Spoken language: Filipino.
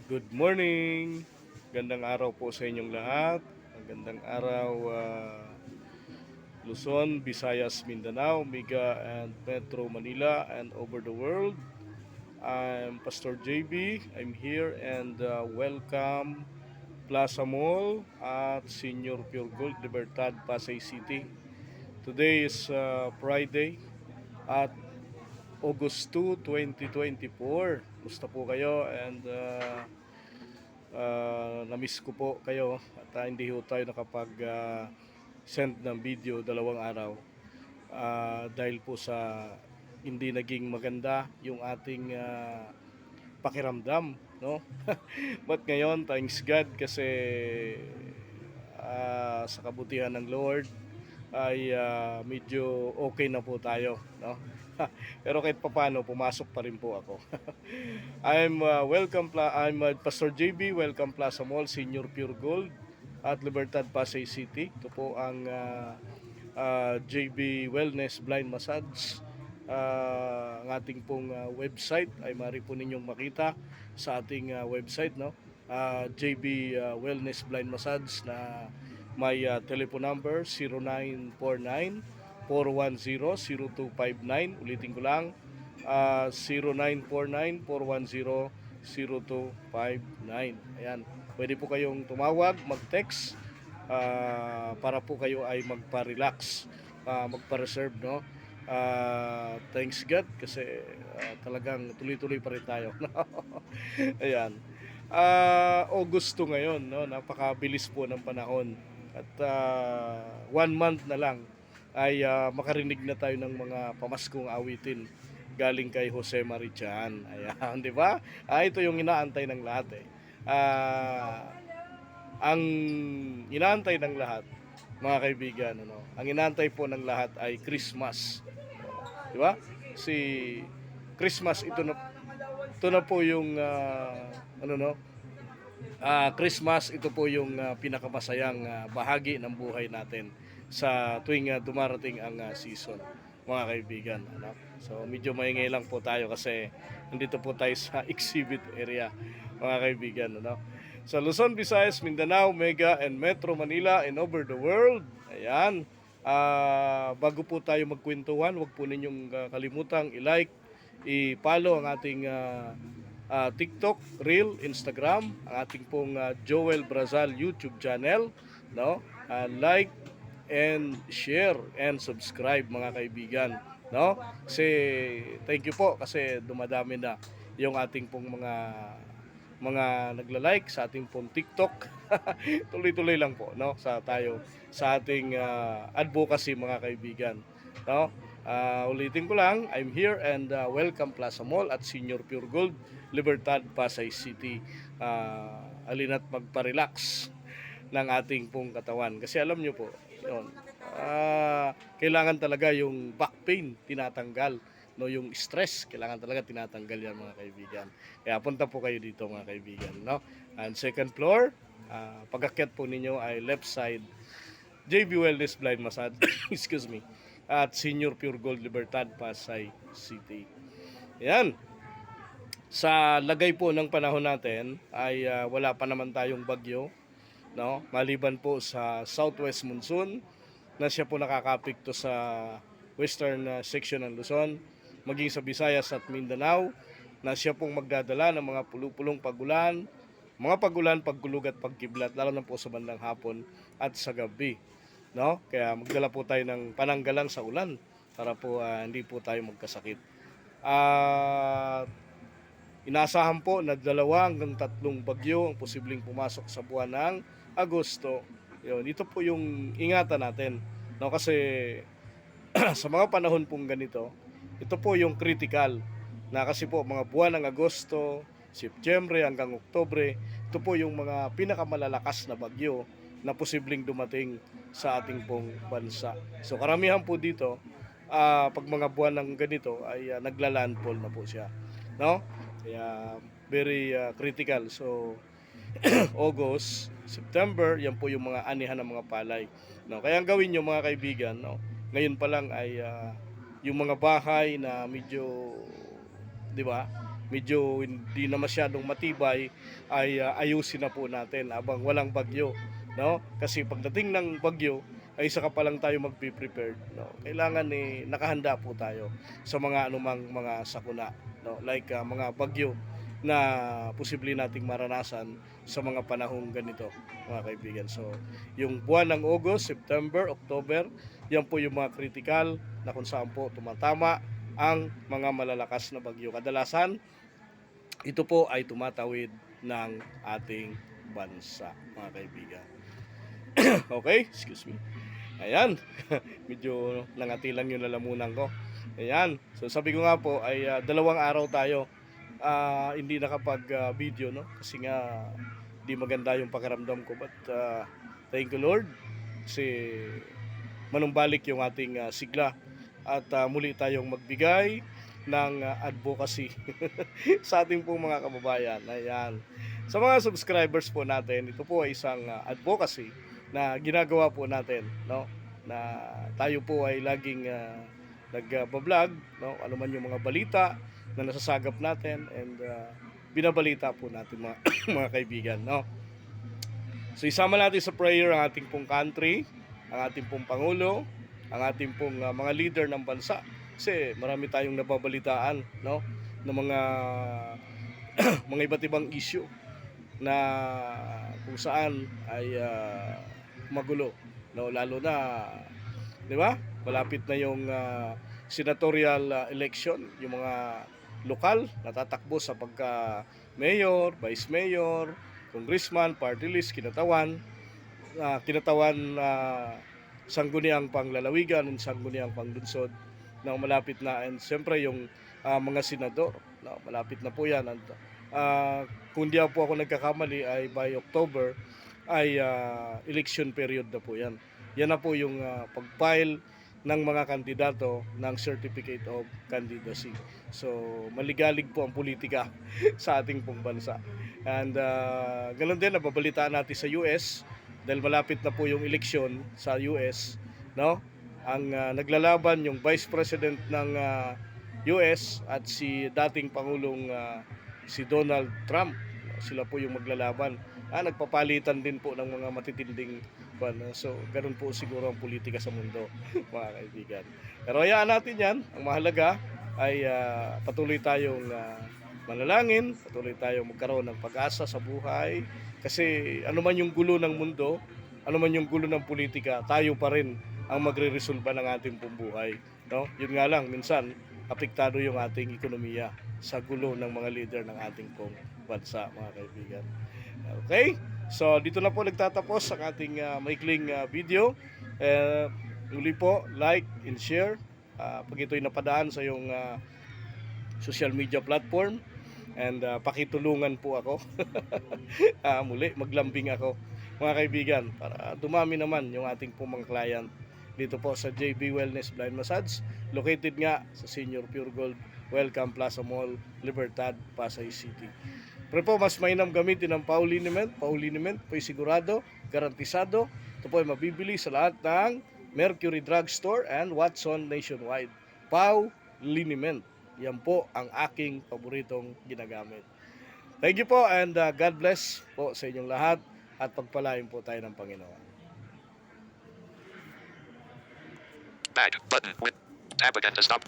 Good morning! Gandang araw po sa inyong lahat. Magandang araw Luzon, Visayas, Mindanao, Miga and Metro Manila and over the world. I'm Pastor JB. I'm here and welcome Plaza Mall at Senior Pure Gold, Libertad, Pasay City. Today is Friday at August 2, 2024. Musta po kayo? And na-miss ko po kayo at hindi ho tayo nakapag send ng video dalawang araw dahil po sa hindi naging maganda yung ating pakiramdam, no? But ngayon, thanks God kasi sa kabutihan ng Lord ay medyo okay na po tayo, no? Pero kahit papaano, pumasok pa rin po ako. I'm Pastor JB, welcome Plaza Mall, Senior Pure Gold at Libertad, Pasay City. Ito po ang JB Wellness Blind Massage. Ang ating pong website ay maaari po ninyong makita sa ating website, no? JB Wellness Blind Massage na may telephone number 0949 410-0259. Ulitin ko lang, 0949-410-0259. Ayan, pwede po kayong tumawag, mag-text para po kayo ay magpa-relax, magpa-reserve, no? Thanks God kasi talagang tuloy-tuloy pa rin tayo. Ayan. August ngayon, no? Napakabilis po ng panahon. At 1 month na lang ay makarinig na tayo ng mga pamaskong awitin galing kay Jose Marichan. Ayan, di ba? Ito yung inaantay ng lahat eh. Ang inaantay ng lahat, mga kaibigan, ano, ang inaantay po ng lahat ay Christmas. Di ba? Si Christmas, ito na po yung ano no, Christmas, ito po yung pinakamasayang bahagi ng buhay natin sa tuwing dumarating ang season, mga kaibigan, ano? So medyo maingay lang po tayo kasi nandito po tayo sa exhibit area, mga kaibigan, ano? Sa Luzon, Visayas, Mindanao, Mega and Metro Manila and over the world. Ayan. Bago po tayo magkwentuhan, huwag po ninyong kalimutang i-like, i-follow ang ating TikTok, Reel, Instagram, ang ating pong Joel Brazal YouTube channel, no? Like and share and subscribe, mga kaibigan, no? Kasi thank you po kasi dumadami na yung ating pong mga nagla-like sa ating pong TikTok. Tuloy-tuloy lang po, no, sa ating advocacy, mga kaibigan, no? Ulitin ko lang, I'm here and welcome Plaza Mall at Senior Pure Gold, Libertad, Pasay City. Alina't magpa-relax ng ating pong katawan kasi alam nyo po, yun, kailangan talaga yung back pain tinatanggal, no, yung stress kailangan talaga tinatanggal yan, mga kaibigan. Kaya punta po kayo dito, mga kaibigan, no? And second floor, pag-akyat po ninyo ay left side, JB Wellness Blind Massage excuse me, at Senior Pure Gold, Libertad, Pasay City. Yan. Sa lagay po ng panahon natin ay wala pa naman tayong bagyo, no? Maliban po sa southwest monsoon na siya po nakakapekto sa western section ng Luzon, maging sa Visayas at Mindanao, na siya pong magdadala ng mga pulupulong pagulan, mga pagulan, pagkulog at pagkiblat, lalo na po sa bandang hapon at sa gabi, no? Kaya magdala po tayo ng pananggalang sa ulan para po hindi po tayo magkasakit. Inaasahan po na 2 hanggang 3 bagyo ang posibleng pumasok sa buwan ng Agosto. Yun, ito po yung ingatan natin, no? Kasi sa mga panahon pong ganito, ito po yung critical na kasi po mga buwan ng Agosto, Setyembre hanggang Oktubre, ito po yung mga pinakamalalakas na bagyo na posibleng dumating sa ating pong bansa. So karamihan po dito, pag mga buwan ng ganito ay nagla-landfall na po siya, no? Kaya very critical. So August, September, yan po yung mga anihan ng mga palay, no? Kaya ang gawin nyo, mga kaibigan, no, ngayon pa lang ay yung mga bahay na medyo, di ba, medyo hindi na masyadong matibay ay ayusin na po natin habang walang bagyo, no? Kasi pagdating ng bagyo ay saka pa lang tayo magbe-prepared, no? Kailangan nakahanda po tayo sa mga anumang mga sakuna, no? Like mga bagyo na posible nating maranasan sa mga panahong ganito, mga kaibigan. So, yung buwan ng August, September, October, yan po yung mga critical na kung saan po tumatama ang mga malalakas na bagyo. Kadalasan, ito po ay tumatawid ng ating bansa, mga kaibigan. Okay, excuse me. Ayan, medyo nangati lang yung lalamunan ko. Ayan, so sabi ko nga po ay 2 araw tayo hindi nakapag-video, no? Kasi nga di maganda yung pakiramdam ko, but thank you Lord kasi manumbalik yung ating sigla at muli tayong magbigay ng advocacy sa ating pong mga kababayan. Ayan. Sa mga subscribers po natin, ito po ay isang advocacy na ginagawa po natin, no? Na tayo po ay laging nag-vlog, no? Ano man yung mga balita na nasasagap natin, and binabalita po natin mga, mga kaibigan, no? So isama natin sa prayer ang ating pong country, ang ating pong Pangulo, ang ating pong mga leader ng bansa. Kasi marami tayong nababalitaan, no? Ng mga mga iba't ibang issue na kung saan ay magulo, no? Lalo na, di ba? Malapit na yung senatorial election, yung mga lokal natatakbo sa pagka mayor, vice mayor, congressman, party list, kinatawan sangguniang panglalawigan at sangguniang panglunsod na malapit na, and siyempre yung mga senador, no, malapit na po yan. And, kung di po ako nagkakamali ay by October ay election period na po yan. Yan na po yung pag-file ng mga kandidato ng Certificate of Candidacy. So, maligalig po ang politika sa ating pong bansa. And ganun din, nababalitaan natin sa US, dahil malapit na po yung eleksyon sa US, no? Ang naglalaban yung Vice President ng US at si dating Pangulong si Donald Trump. Sila po yung maglalaban. Nagpapalitan din po ng mga matitinding so, ganun po siguro ang politika sa mundo, mga kaibigan. Pero hayaan natin yan. Ang mahalaga ay patuloy tayong manalangin, patuloy tayong magkaroon ng pag-asa sa buhay. Kasi ano man yung gulo ng mundo, ano man yung gulo ng politika, tayo pa rin ang magre-resolba ng ating buhay, no? Yun nga lang, minsan, apektado yung ating ekonomiya sa gulo ng mga leader ng ating pong bansa, mga kaibigan. Okay? So, dito na po nagtatapos ang ating maikling video. Muli po, like and share pag ito'y napadaan sa iyong social media platform. And pakitulungan po ako. Muli, maglambing ako, mga kaibigan, para dumami naman yung ating pong mga client dito po sa JB Wellness Blind Massage, located nga sa Senior Pure Gold Welcome Plaza Mall, Libertad, Pasay City. Pero po, mas mainam gamitin ang Pau Liniment. Pau Liniment po ay sigurado, garantisado. Ito po ay mabibili sa lahat ng Mercury Drug Store and Watson nationwide. Pau Liniment. Yan po ang aking paboritong ginagamit. Thank you po, and God bless po sa inyong lahat at pagpalain po tayo ng Panginoon. Back button with tab again to stop.